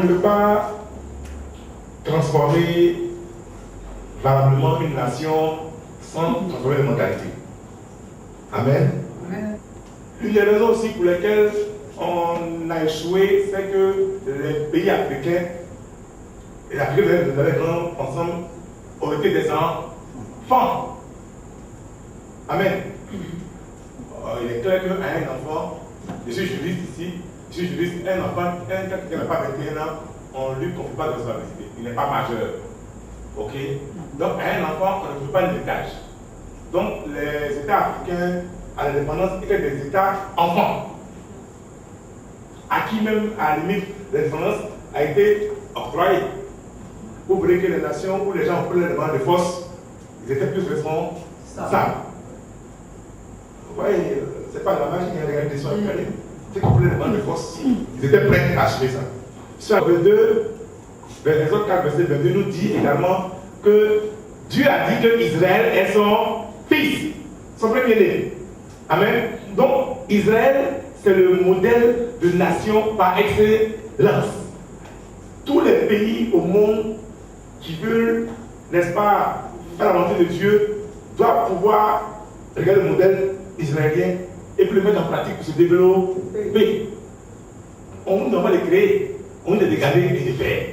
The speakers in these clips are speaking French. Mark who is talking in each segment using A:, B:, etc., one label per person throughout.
A: ne peut pas transformer valablement une nation sans transformer les mentalités. Amen. Amen. Une des raisons aussi pour lesquelles on a échoué, c'est que les pays africains et l'Afrique de les grands ensemble ont été des enfants. Amen. Il est clair qu'à un enfant, je suis juriste ici, je suis juriste, un enfant, qui n'a pas 21 ans, on ne lui confie pas de responsabilité. Il n'est pas majeur. Ok? Donc, à un enfant, on ne fait pas l'héritage. Donc, les États africains, à l'indépendance, étaient des États enfants. À qui même, à la limite, l'indépendance a été octroyée. Vous voyez que les nations où les gens ont pris les demandes de force, ils étaient plus responsables. Vous voyez, c'est pas la magie qui a regardé des soins africains. C'est qu'ils ont pris les demandes de force, ils étaient prêts à acheter ça. Sur 22, les autres 4 versets 22 nous dit également que Dieu a dit que Israël est son fils, son premier-né. Amen. Donc, Israël, c'est le modèle de nation par excellence. Tous les pays au monde qui veulent, n'est-ce pas, faire la volonté de Dieu, doivent pouvoir regarder le modèle israélien et puis le mettre en pratique pour se développer. On ne doit pas les créer, on doit les garder et les faire.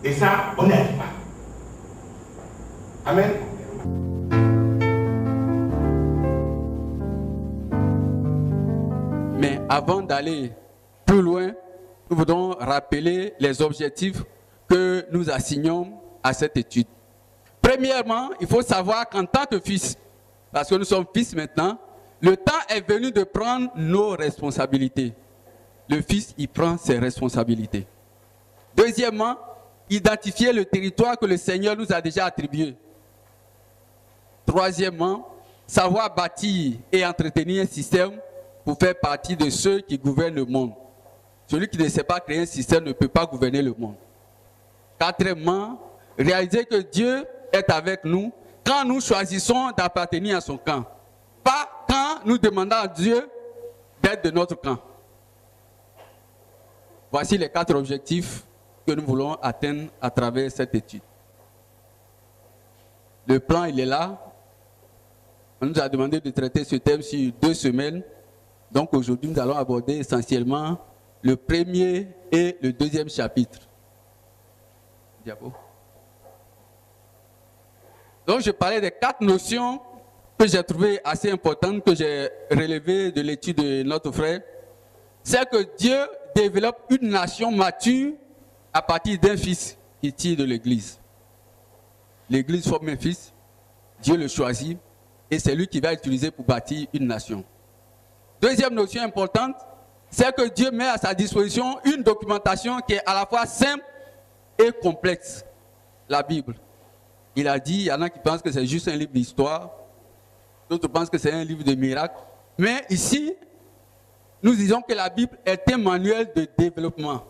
A: Et ça, on n'y arrive pas. Amen.
B: Mais avant d'aller plus loin, nous voudrons rappeler les objectifs que nous assignons à cette étude. Premièrement, il faut savoir qu'en tant que fils, parce que nous sommes fils maintenant, le temps est venu de prendre nos responsabilités. Le fils, il prend ses responsabilités. Deuxièmement, identifier le territoire que le Seigneur nous a déjà attribué. Troisièmement, savoir bâtir et entretenir un système pour faire partie de ceux qui gouvernent le monde. Celui qui ne sait pas créer un système ne peut pas gouverner le monde. Quatrièmement, réaliser que Dieu est avec nous quand nous choisissons d'appartenir à son camp. Pas quand nous demandons à Dieu d'être de notre camp. Voici les 4 objectifs que nous voulons atteindre à travers cette étude. Le plan, il est là. On nous a demandé de traiter ce thème sur 2 semaines. Donc aujourd'hui, nous allons aborder essentiellement le premier et le deuxième chapitre. Diapo. Donc je parlais des 4 notions que j'ai trouvées assez importantes, que j'ai relevées de l'étude de notre frère. C'est que Dieu développe une nation mature à partir d'un fils qui tire de l'église. L'église forme un fils, Dieu le choisit et c'est lui qui va l'utiliser pour bâtir une nation. Deuxième notion importante, c'est que Dieu met à sa disposition une documentation qui est à la fois simple et complexe. La Bible. Il a dit, il y en a qui pensent que c'est juste un livre d'histoire, d'autres pensent que c'est un livre de miracles. Mais ici, nous disons que la Bible est un manuel de développement.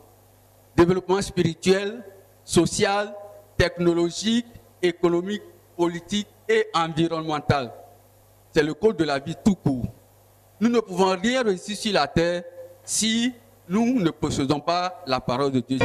B: Développement spirituel, social, technologique, économique, politique et environnemental. C'est le code de la vie tout court. Nous ne pouvons rien réussir sur la terre si nous ne possédons pas la parole de Dieu.